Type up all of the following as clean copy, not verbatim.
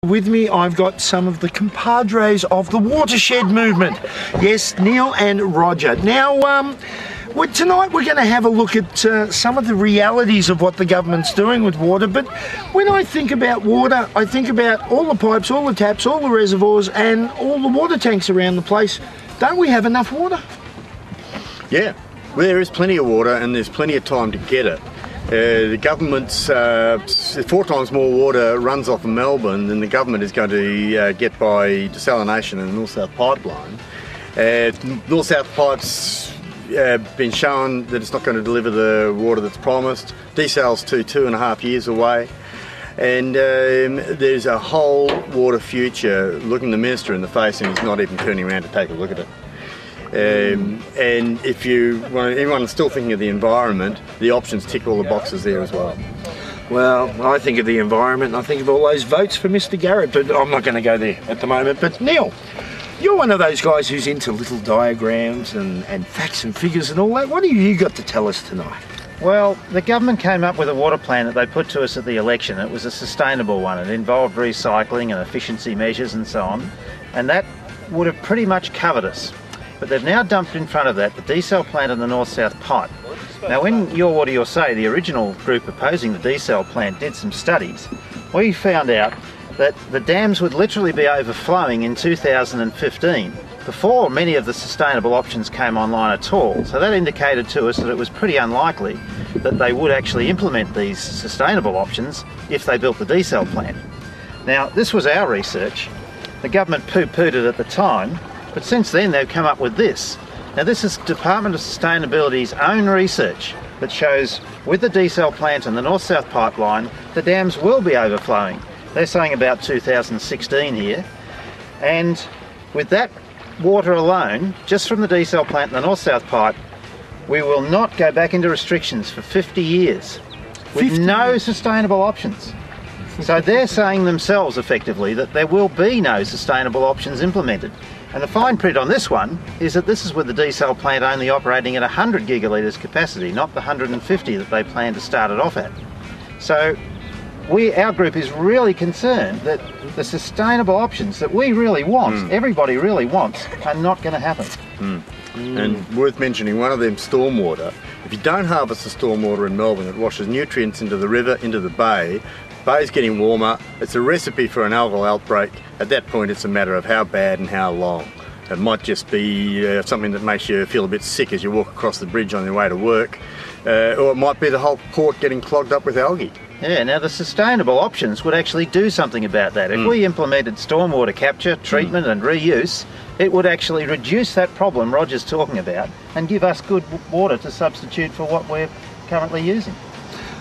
With me, I've got some of the compadres of the Watershed movement. Yes, Neil and Roger. Now, tonight we're going to have a look at some of the realities of what the government's doing with water. But when I think about water, I think about all the pipes, all the taps, all the reservoirs, and all the water tanks around the place. Don't we have enough water? Yeah, well, there is plenty of water, and there's plenty of time to get it. The government's 4 times more water runs off of Melbourne than the government is going to get by desalination and the North-South pipeline. North-South pipes been shown that it's not going to deliver the water that's promised. Desal's 2.5 years away. And there's a whole water future looking the minister in the face, and he's not even turning around to take a look at it. And if anyone still thinking of the environment, the options tick all the boxes there as well. Well, I think of the environment and I think of all those votes for Mr. Garrett, but I'm not going to go there at the moment. But Neil, you're one of those guys who's into little diagrams and facts and figures and all that. What have you got to tell us tonight? Well, the government came up with a water plan that they put to us at the election. It was a sustainable one. It involved recycling and efficiency measures and so on, and that would have pretty much covered us. But they've now dumped in front of that the desal plant and the North-South pipe. Now, in Your Water Your Say, the original group opposing the desal plant did some studies. We found out that the dams would literally be overflowing in 2015, before many of the sustainable options came online at all. So that indicated to us that it was pretty unlikely that they would actually implement these sustainable options if they built the desal plant. Now, this was our research. The government poo-pooed it at the time, but since then they've come up with this. Now, this is Department of Sustainability's own research that shows with the desal plant and the North-South pipeline, the dams will be overflowing. They're saying about 2016 here. And with that water alone, just from the desal plant and the North-South pipe, we will not go back into restrictions for 50 years with no sustainable options. So they're saying themselves effectively that there will be no sustainable options implemented. And the fine print on this one is that this is with the desal plant only operating at 100 gigalitres capacity, not the 150 that they plan to start it off at. So our group is really concerned that the sustainable options that we really want, everybody really wants, are not going to happen. And worth mentioning, one of them, stormwater. If you don't harvest the stormwater in Melbourne, it washes nutrients into the river, into the bay. The bay's getting warmer. It's a recipe for an algal outbreak. At that point, it's a matter of how bad and how long. It might just be something that makes you feel a bit sick as you walk across the bridge on your way to work, or it might be the whole port getting clogged up with algae. Yeah, now the sustainable options would actually do something about that. If we implemented stormwater capture, treatment and reuse, it would actually reduce that problem Roger's talking about and give us good water to substitute for what we're currently using.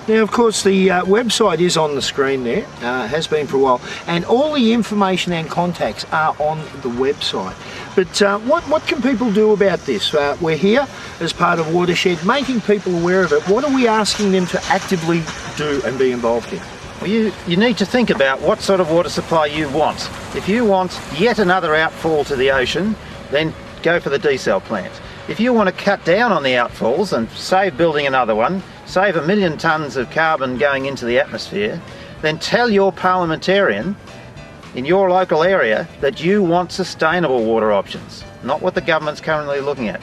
Now, of course, the website is on the screen there, has been for a while, and all the information and contacts are on the website. But what can people do about this? We're here as part of Watershed, making people aware of it. What are we asking them to actively do and be involved in? Well, you need to think about what sort of water supply you want. If you want yet another outfall to the ocean, then go for the desal plant. If you want to cut down on the outfalls and save building another one, save 1 million tonnes of carbon going into the atmosphere, then tell your parliamentarian in your local area that you want sustainable water options, not what the government's currently looking at.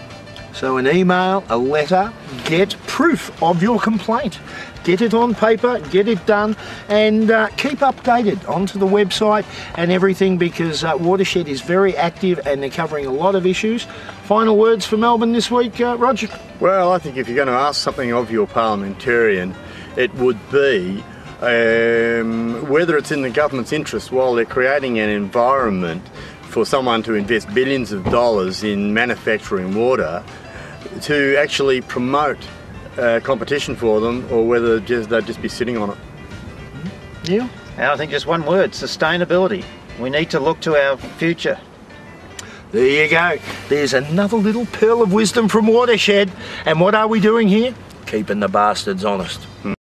So an email, a letter, get proof of your complaint. Get it on paper, get it done, and keep updated onto the website and everything, because Watershed is very active and they're covering a lot of issues. Final words for Melbourne this week, Roger? Well, I think if you're going to ask something of your parliamentarian, it would be whether it's in the government's interest while they're creating an environment for someone to invest billions of dollars in manufacturing water, to actually promote competition for them, or whether they'd just be sitting on it. Yeah. And I think just one word: sustainability. We need to look to our future. There you go. There's another little pearl of wisdom from Watershed. And what are we doing here? Keeping the bastards honest.